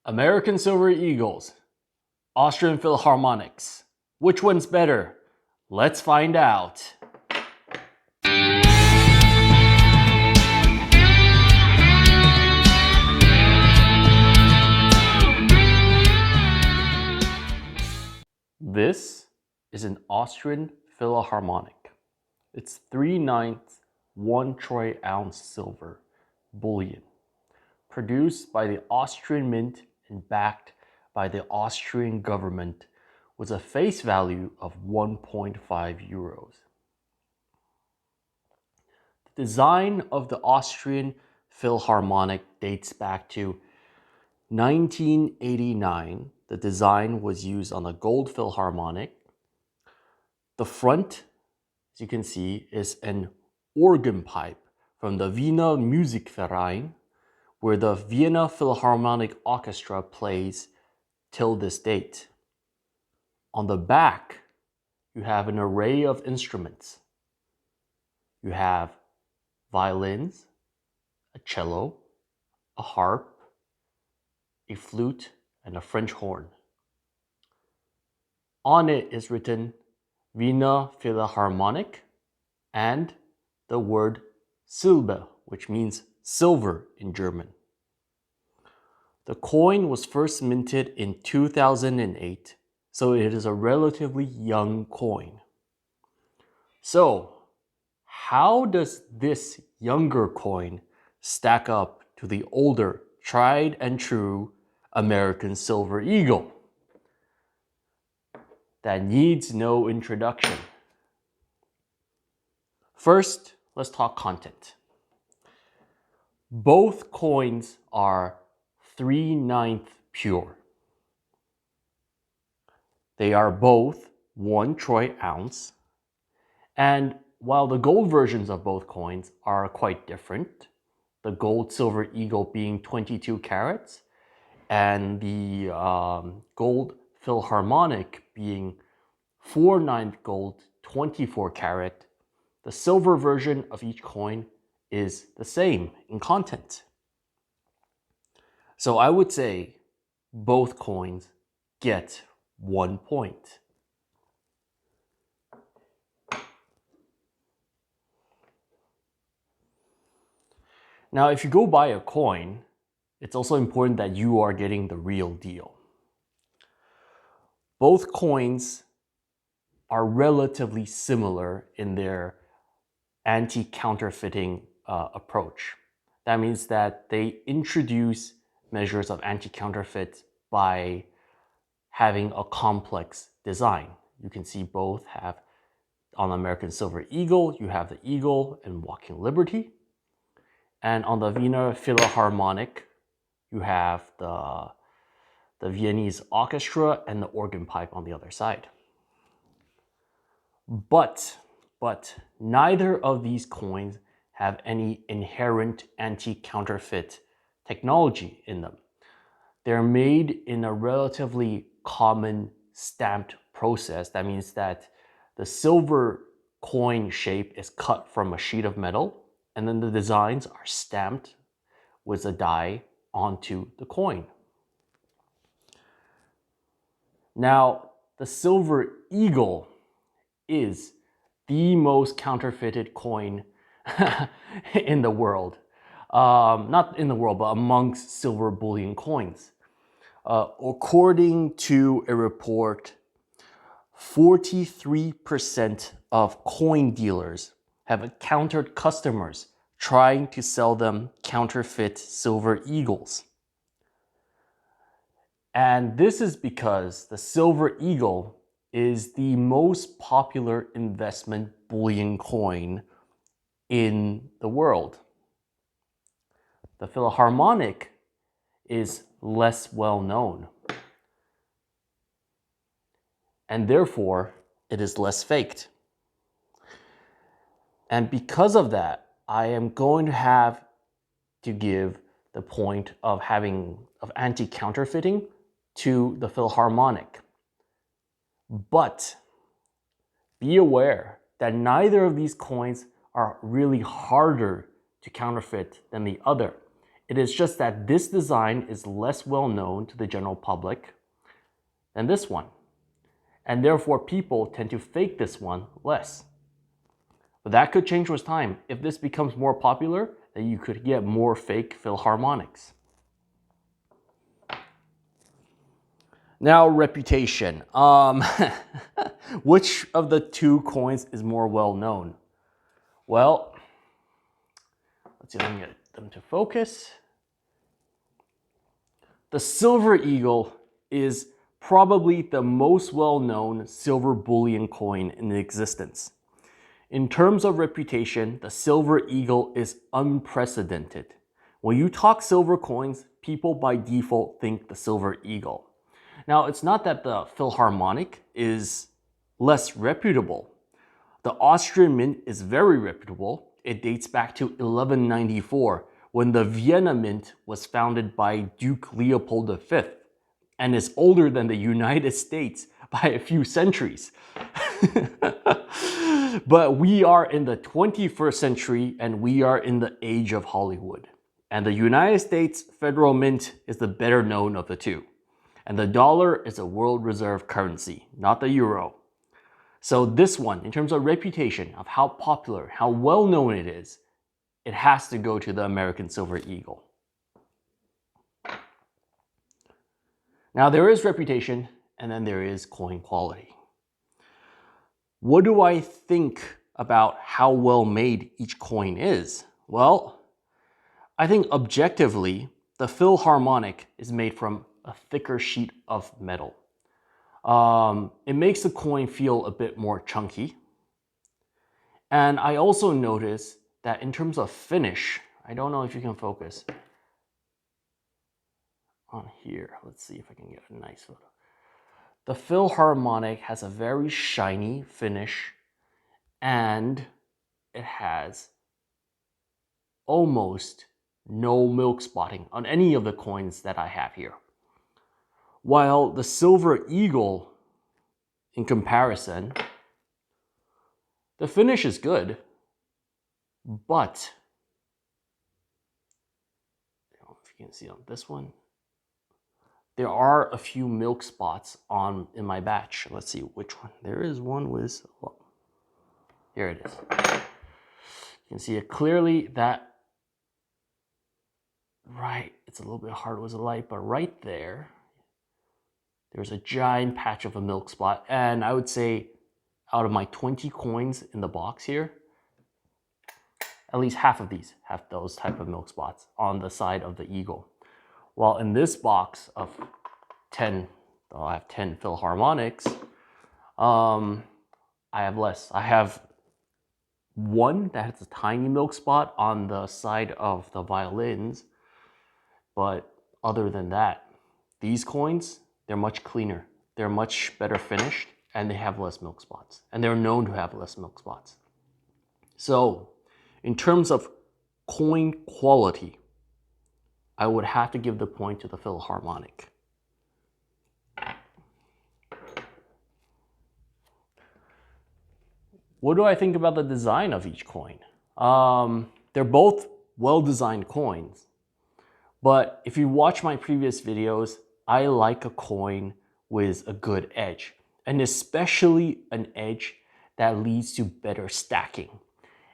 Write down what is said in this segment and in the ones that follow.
American Silver Eagles, Austrian Philharmonics. Which one's better? Let's find out. This is an Austrian Philharmonic. It's 3/9, 1 troy ounce silver, bullion, produced by the Austrian Mint and backed by the Austrian government with a face value of 1.5 euros. The design of the Austrian Philharmonic dates back to 1989. The design was used on a gold Philharmonic. The front, as you can see, is an organ pipe from the Wiener Musikverein, where the Vienna Philharmonic Orchestra plays till this date. On the back, you have an array of instruments. You have violins, a cello, a harp, a flute, and a French horn. On it is written Wiener Philharmonic and the word Silber, which means silver in German. The coin was first minted in 2008, so it is a relatively young coin. So, how does this younger coin stack up to the older, tried and true American Silver Eagle? That needs no introduction. First, let's talk content. Both coins are 3/9 pure. They are both 1 troy ounce. And while the gold versions of both coins are quite different, the gold Silver Eagle being 22 carats and the gold Philharmonic being 4/9 gold, 24 carat, the silver version of each coin is the same in content. So I would say both coins get 1 point. Now, if you go buy a coin, it's also important that you are getting the real deal. Both coins are relatively similar in their anti-counterfeiting approach. That means that they introduce measures of anti-counterfeit by having a complex design. You can see both have, on American Silver Eagle, you have the eagle and walking liberty. And on the Wiener Philharmonic, you have the Viennese orchestra and the organ pipe on the other side. But neither of these coins have any inherent anti-counterfeit technology in them. They're made in a relatively common stamped process. That means that the silver coin shape is cut from a sheet of metal, and then the designs are stamped with a die onto the coin. Now, the Silver Eagle is the most counterfeited coin in the world. Not in the world, but amongst silver bullion coins. According to a report, 43% of coin dealers have encountered customers trying to sell them counterfeit Silver Eagles. And this is because the Silver Eagle is the most popular investment bullion coin in the world. The Philharmonic is less well known, and therefore it is less faked. And because of that, I am going to have to give the point of anti-counterfeiting to the Philharmonic. But be aware that neither of these coins are really harder to counterfeit than the other. It is just that this design is less well known to the general public than this one, and therefore people tend to fake this one less. But that could change with time. If this becomes more popular, then you could get more fake Philharmonics. Now, reputation. Which of the two coins is more well known? Well, let's see if I can get them to focus. The Silver Eagle is probably the most well-known silver bullion coin in existence. In terms of reputation, the Silver Eagle is unprecedented. When you talk silver coins, people by default think the Silver Eagle. Now, it's not that the Philharmonic is less reputable. The Austrian Mint is very reputable. It dates back to 1194, when the Vienna Mint was founded by Duke Leopold V, and is older than the United States by a few centuries. But we are in the 21st century, and we are in the age of Hollywood. And the United States Federal Mint is the better known of the two. And the dollar is a world reserve currency, not the euro. So this one, in terms of reputation, of how popular, how well known it is, it has to go to the American Silver Eagle. Now there is reputation, and then there is coin quality. What do I think about how well made each coin is? Well, I think objectively, the Philharmonic is made from a thicker sheet of metal. It makes the coin feel a bit more chunky. And I also notice that in terms of finish, I don't know if you can focus on here. Let's see if I can get a nice photo. The Philharmonic has a very shiny finish, and it has almost no milk spotting on any of the coins that I have here. While the Silver Eagle, in comparison, the finish is good, but I don't know if you can see on this one, there are a few milk spots in my batch. Let's see which one. There is one with, well, here it is. You can see it clearly that, right, it's a little bit hard with the light, but right there, there's a giant patch of a milk spot. And I would say out of my 20 coins in the box here, at least half of these have those type of milk spots on the side of the eagle. While in this box of 10, I have 10 Philharmonics, I have less. I have one that has a tiny milk spot on the side of the violins, but other than that, these coins, they're much cleaner. They're much better finished, and they have less milk spots. And they're known to have less milk spots. So, in terms of coin quality, I would have to give the point to the Philharmonic. What do I think about the design of each coin? They're both well-designed coins. But if you watch my previous videos, I like a coin with a good edge, and especially an edge that leads to better stacking.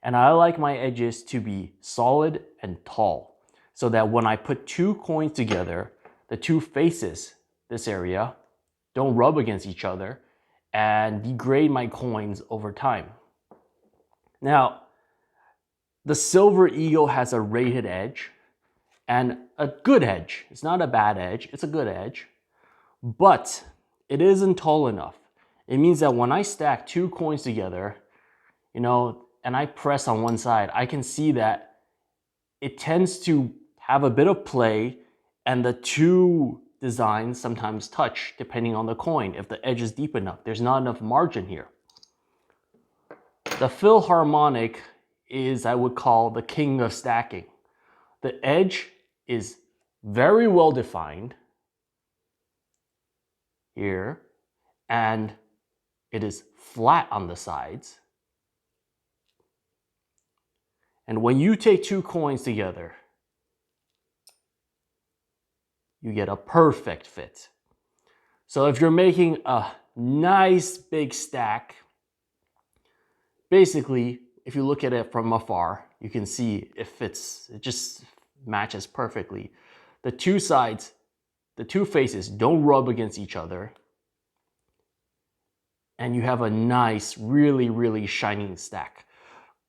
And I like my edges to be solid and tall, so that when I put two coins together, the two faces, this area, don't rub against each other and degrade my coins over time. Now, the Silver Eagle has a rated edge, and a good edge. It's not a bad edge, it's a good edge, but it isn't tall enough. It means that when I stack two coins together, and I press on one side, I can see that it tends to have a bit of play, and the two designs sometimes touch depending on the coin. If the edge is deep enough, there's not enough margin here. The Philharmonic is, I would call, the king of stacking. The edge is very well defined here, and it is flat on the sides. And when you take two coins together, you get a perfect fit. So if you're making a nice big stack, basically, if you look at it from afar, you can see it fits, it just matches perfectly. The two sides, the two faces don't rub against each other. And you have a nice, really, really shining stack.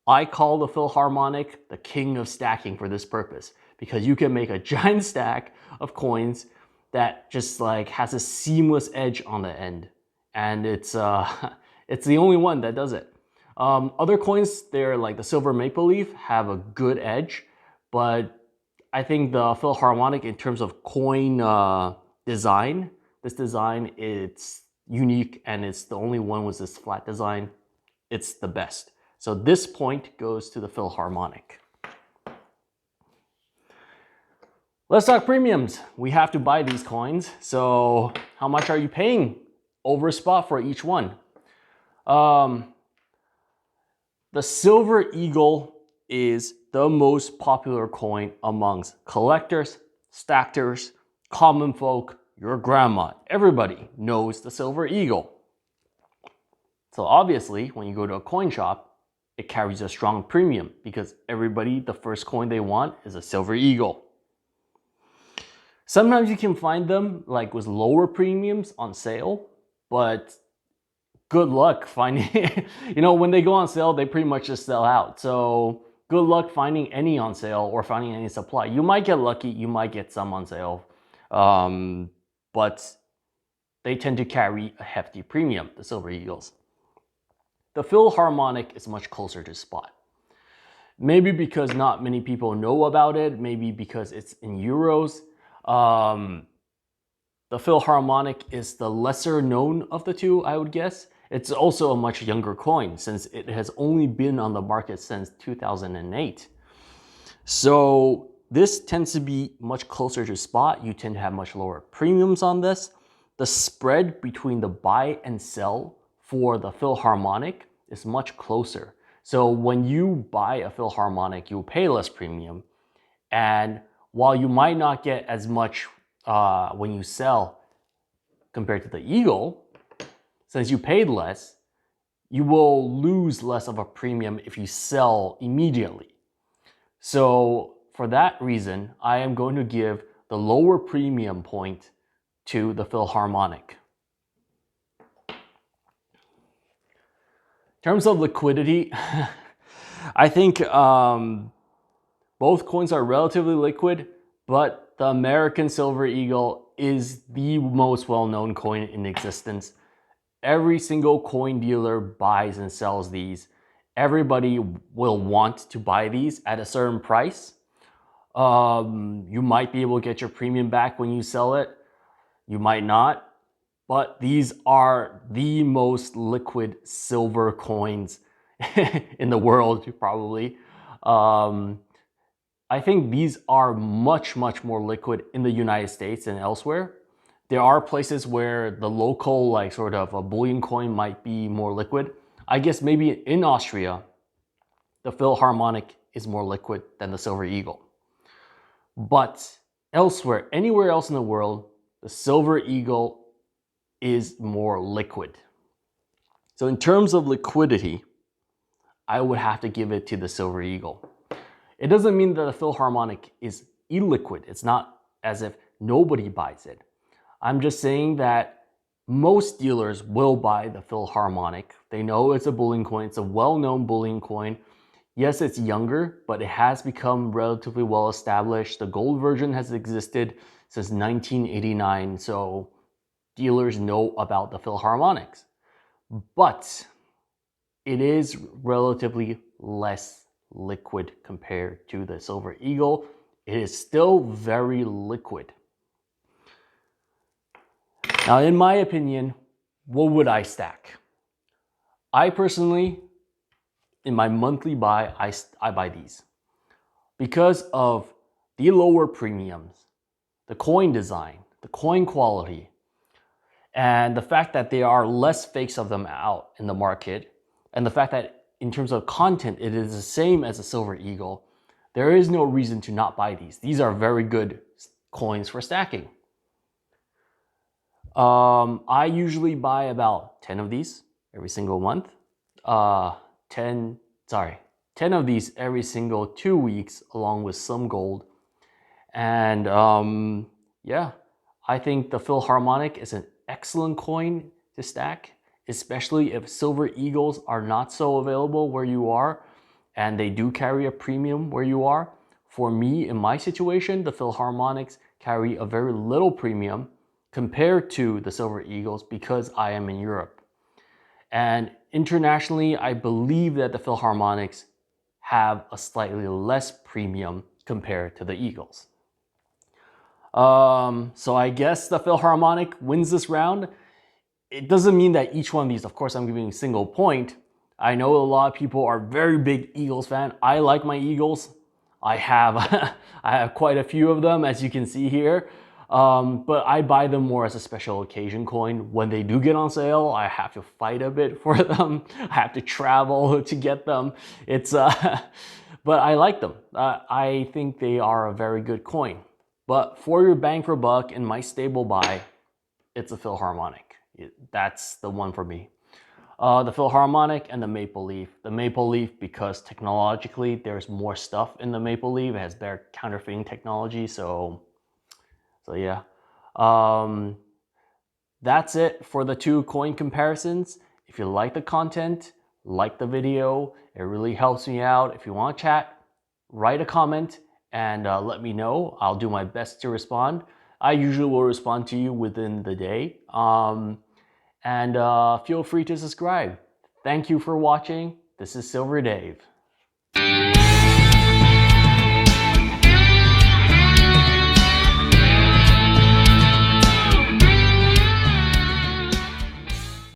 I call the Philharmonic the king of stacking for this purpose, because you can make a giant stack of coins that just like has a seamless edge on the end. And it's the only one that does it. Other coins, they're like the silver maple leaf, have a good edge, but I think the Philharmonic, in terms of coin design, this design, it's unique and it's the only one with this flat design. It's the best. So this point goes to the Philharmonic. Let's talk premiums. We have to buy these coins. So how much are you paying over spot for each one? The Silver Eagle is the most popular coin amongst collectors, stackers, common folk, your grandma. Everybody knows the Silver Eagle. So obviously, when you go to a coin shop, it carries a strong premium because everybody, the first coin they want is a Silver Eagle. Sometimes you can find them like with lower premiums on sale, but good luck finding, when they go on sale, they pretty much just sell out. So good luck finding any on sale or finding any supply. You might get lucky, you might get some on sale, but they tend to carry a hefty premium, the Silver Eagles. The Philharmonic is much closer to spot. Maybe because not many people know about it, maybe because it's in euros. The Philharmonic is the lesser known of the two, I would guess. It's also a much younger coin since it has only been on the market since 2008. So this tends to be much closer to spot. You tend to have much lower premiums on this. The spread between the buy and sell for the Philharmonic is much closer. So when you buy a Philharmonic, you'll pay less premium. And while you might not get as much when you sell compared to the Eagle, since you paid less, you will lose less of a premium if you sell immediately. So for that reason, I am going to give the lower premium point to the Philharmonic. In terms of liquidity, I think both coins are relatively liquid, but the American Silver Eagle is the most well-known coin in existence. Every single coin dealer buys and sells these. Everybody will want to buy these at a certain price. You might be able to get your premium back when you sell it. You might not. But these are the most liquid silver coins in the world, probably. I think these are much, much more liquid in the United States than elsewhere. There are places where the local, like sort of a bullion coin might be more liquid. I guess maybe in Austria, the Philharmonic is more liquid than the Silver Eagle. But elsewhere, anywhere else in the world, the Silver Eagle is more liquid. So in terms of liquidity, I would have to give it to the Silver Eagle. It doesn't mean that the Philharmonic is illiquid. It's not as if nobody buys it. I'm just saying that most dealers will buy the Philharmonic. They know it's a bullion coin. It's a well-known bullion coin. Yes, it's younger, but it has become relatively well established. The gold version has existed since 1989, so dealers know about the Philharmonics. But it is relatively less liquid compared to the Silver Eagle. It is still very liquid. Now, in my opinion, what would I stack? I personally, in my monthly buy, I buy these. Because of the lower premiums, the coin design, the coin quality, and the fact that there are less fakes of them out in the market, and the fact that in terms of content, it is the same as a Silver Eagle, there is no reason to not buy these. These are very good coins for stacking. I usually buy about 10 of these every single month. 10 of these every single 2 weeks, along with some gold. And yeah, I think the Philharmonic is an excellent coin to stack, especially if silver eagles are not so available where you are, and they do carry a premium where you are. For me, in my situation, the Philharmonics carry a very little premium compared to the silver eagles because I am in Europe. And internationally, I believe that the Philharmonics have a slightly less premium compared to the eagles. So I guess the Philharmonic wins this round. It doesn't mean that each one of these, of course, I'm giving a single point. I know a lot of people are very big Eagles fan. I like my Eagles. I have I have quite a few of them, as you can see here. But I buy them more as a special occasion coin. When they do get on sale, I have to fight a bit for them. I have to travel to get them. It's but I like them. I think they are a very good coin. But for your bang for buck in my stable buy, it's a Philharmonic. That's the one for me. The Philharmonic and the Maple Leaf. The Maple Leaf because technologically there's more stuff in the Maple Leaf. It has better counterfeiting technology. So yeah. That's it for the two coin comparisons. If you like the content, like the video. It really helps me out. If you want to chat, write a comment and let me know. I'll do my best to respond. I usually will respond to you within the day. And feel free to subscribe. Thank you for watching. This is Silver Dave.